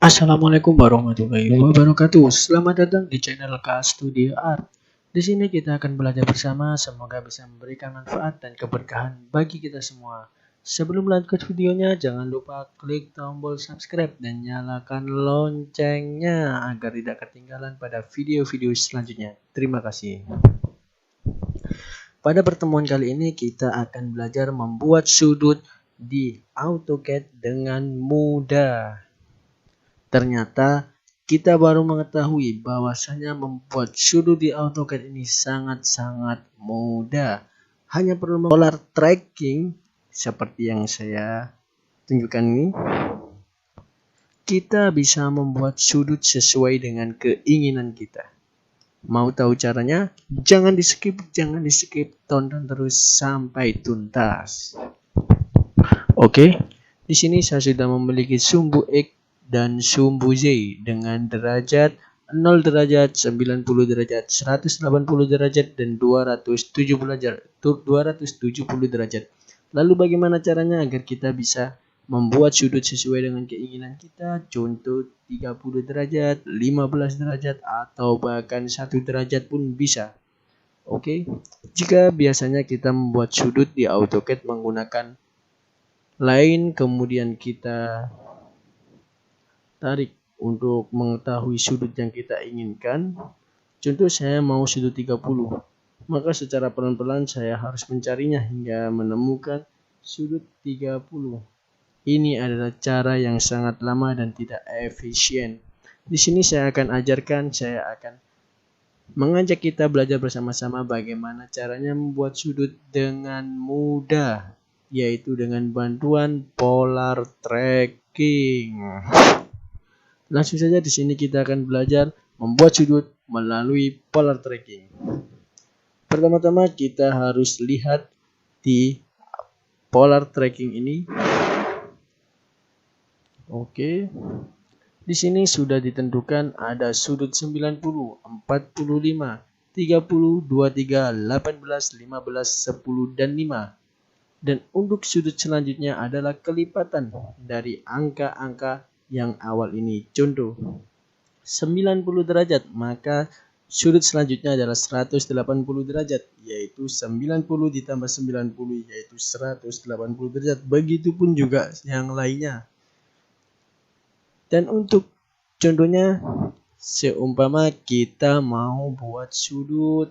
Assalamualaikum warahmatullahi wabarakatuh. Selamat datang di channel K Studio Art. Di sini kita akan belajar bersama, semoga bisa memberikan manfaat dan keberkahan bagi kita semua. Sebelum lanjut videonya, jangan lupa klik tombol subscribe dan nyalakan loncengnya agar tidak ketinggalan pada video-video selanjutnya. Terima kasih. Pada pertemuan kali ini kita akan belajar membuat sudut di AutoCAD dengan mudah. Ternyata kita baru mengetahui bahwasanya membuat sudut di AutoCAD ini sangat-sangat mudah. Hanya perlu polar tracking seperti yang saya tunjukkan ini. Kita bisa membuat sudut sesuai dengan keinginan kita. Mau tahu caranya? Jangan di skip, tonton terus sampai tuntas. Oke, di sini saya sudah memiliki sumbu X dan sumbu Z dengan derajat 0 derajat, 90 derajat, 180 derajat, dan 270 derajat. Lalu bagaimana caranya agar kita bisa membuat sudut sesuai dengan keinginan kita? Contoh 30 derajat, 15 derajat, atau bahkan 1 derajat pun bisa. Oke, jika biasanya kita membuat sudut di AutoCAD menggunakan line, kemudian kita tarik untuk mengetahui sudut yang kita inginkan. Contoh saya mau sudut 30, maka secara pelan-pelan saya harus mencarinya hingga menemukan sudut 30. Ini adalah cara yang sangat lama dan tidak efisien. Di sini saya akan mengajak kita belajar bersama-sama bagaimana caranya membuat sudut dengan mudah, yaitu dengan bantuan polar tracking. Langsung saja di sini kita akan belajar membuat sudut melalui polar tracking. Pertama-tama kita harus lihat di polar tracking ini. Oke. Di sini sudah ditentukan ada sudut 90, 45, 30, 23, 18, 15, 10, dan 5. Dan untuk sudut selanjutnya adalah kelipatan dari angka-angka yang awal ini. Contoh 90 derajat, maka sudut selanjutnya adalah 180 derajat, yaitu 90 ditambah 90 yaitu 180 derajat. Begitupun juga yang lainnya. Dan untuk contohnya, seumpama kita mau buat sudut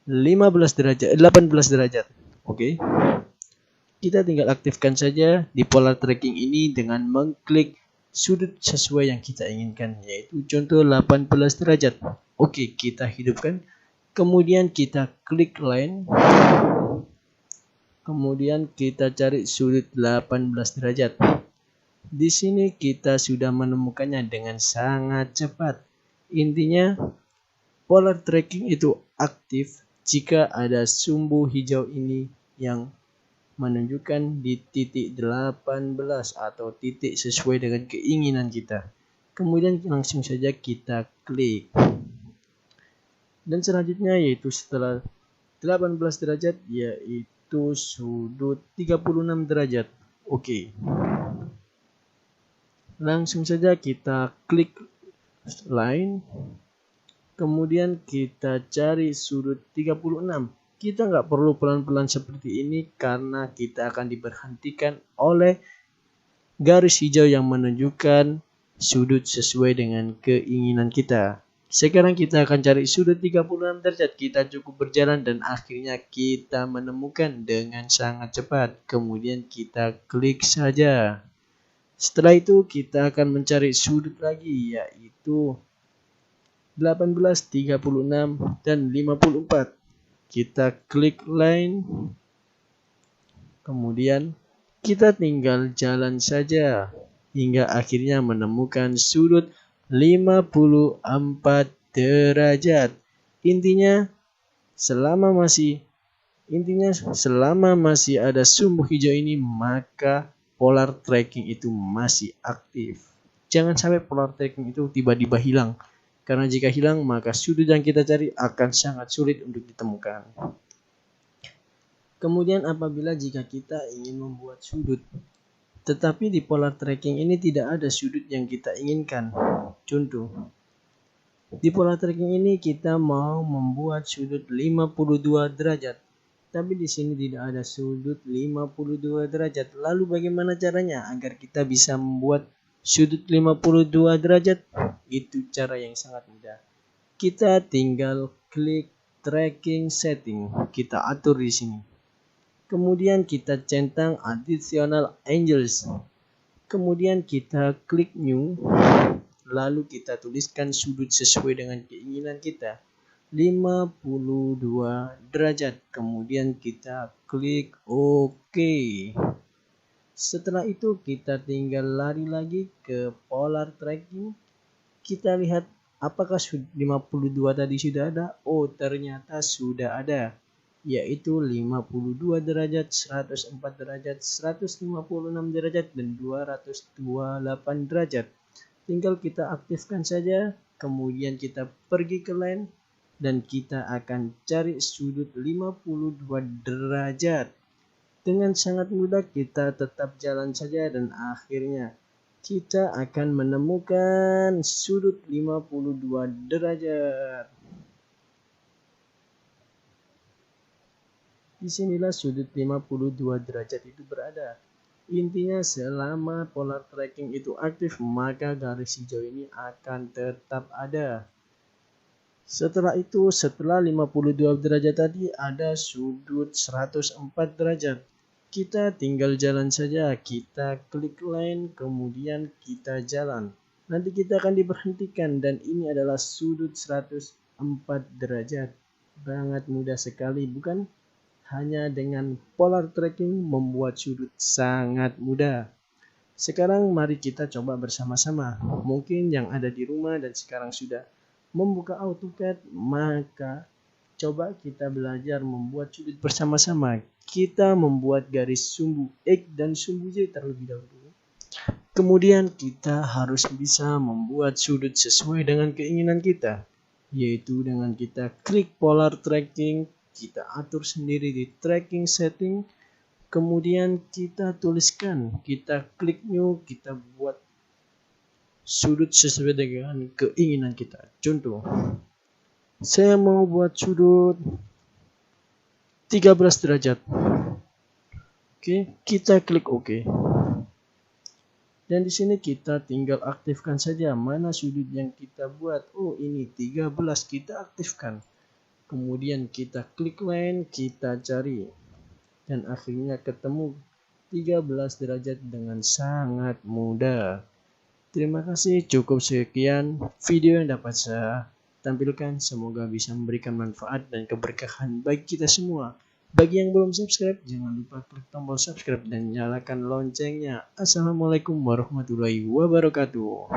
18 derajat. Oke. Kita tinggal aktifkan saja di polar tracking ini dengan mengklik sudut sesuai yang kita inginkan, yaitu contoh 18 derajat. Oke, kita hidupkan. Kemudian kita klik line. Kemudian kita cari sudut 18 derajat. Di sini kita sudah menemukannya dengan sangat cepat. Intinya, polar tracking itu aktif jika ada sumbu hijau ini yang menunjukkan di titik 18 atau titik sesuai dengan keinginan kita. Kemudian langsung saja kita klik. Dan selanjutnya yaitu setelah 18 derajat yaitu sudut 36 derajat. Oke. Langsung saja kita klik line. Kemudian kita cari sudut 36. Kita nggak perlu pelan-pelan seperti ini karena kita akan diberhentikan oleh garis hijau yang menunjukkan sudut sesuai dengan keinginan kita. Sekarang kita akan cari sudut 36 derajat. Kita cukup berjalan dan akhirnya kita menemukan dengan sangat cepat. Kemudian kita klik saja. Setelah itu kita akan mencari sudut lagi, yaitu 18, 36, dan 54. Kita klik line. Kemudian kita tinggal jalan saja hingga akhirnya menemukan sudut 54 derajat. Intinya selama masih ada sumbu hijau ini, maka polar tracking itu masih aktif. Jangan sampai polar tracking itu tiba-tiba hilang. Karena jika hilang, maka sudut yang kita cari akan sangat sulit untuk ditemukan. Kemudian apabila jika kita ingin membuat sudut Tetapi di polar tracking ini tidak ada sudut yang kita inginkan. Contoh, di polar tracking ini kita mau membuat sudut 52 derajat. Tapi di sini tidak ada sudut 52 derajat. Lalu bagaimana caranya agar kita bisa membuat sudut 52 derajat? Itu cara yang sangat mudah. Kita tinggal klik tracking setting. Kita atur di sini. Kemudian kita centang additional angles. Kemudian kita klik new. Lalu kita tuliskan sudut sesuai dengan keinginan kita. 52 derajat. Kemudian kita klik OK. Setelah itu kita tinggal lari lagi ke polar tracking. Kita lihat apakah 52 tadi sudah ada. Oh, ternyata sudah ada, yaitu 52 derajat, 104 derajat, 156 derajat, dan 228 derajat. Tinggal kita aktifkan saja. Kemudian kita pergi ke line. Dan kita akan cari sudut 52 derajat. Dengan sangat mudah kita tetap jalan saja dan akhirnya kita akan menemukan sudut 52 derajat. Disinilah sudut 52 derajat itu berada. Intinya selama polar tracking itu aktif, maka garis hijau ini akan tetap ada. Setelah itu, setelah 52 derajat tadi ada sudut 104 derajat. Kita tinggal jalan saja, kita klik line, kemudian kita jalan. Nanti kita akan diberhentikan dan ini adalah sudut 104 derajat. Sangat mudah sekali, bukan? Hanya dengan polar tracking membuat sudut sangat mudah. Sekarang mari kita coba bersama-sama. Mungkin yang ada di rumah dan sekarang sudah membuka AutoCAD, maka coba kita belajar membuat sudut bersama-sama. Kita membuat garis sumbu X dan sumbu Y terlebih dahulu. Kemudian kita harus bisa membuat sudut sesuai dengan keinginan kita, yaitu dengan kita klik polar tracking, kita atur sendiri di tracking setting, kemudian kita tuliskan, kita klik new, kita buat sudut sesuai dengan keinginan kita. Contoh, saya mau buat sudut 13 derajat. Oke, kita klik OK. Dan di sini kita tinggal aktifkan saja mana sudut yang kita buat. Oh, ini 13, kita aktifkan. Kemudian kita klik line, kita cari. Dan akhirnya ketemu 13 derajat dengan sangat mudah. Terima kasih, cukup sekian video yang dapat saya tampilkan. Semoga bisa memberikan manfaat dan keberkahan bagi kita semua. Bagi yang belum subscribe, jangan lupa klik tombol subscribe dan nyalakan loncengnya. Assalamualaikum warahmatullahi wabarakatuh.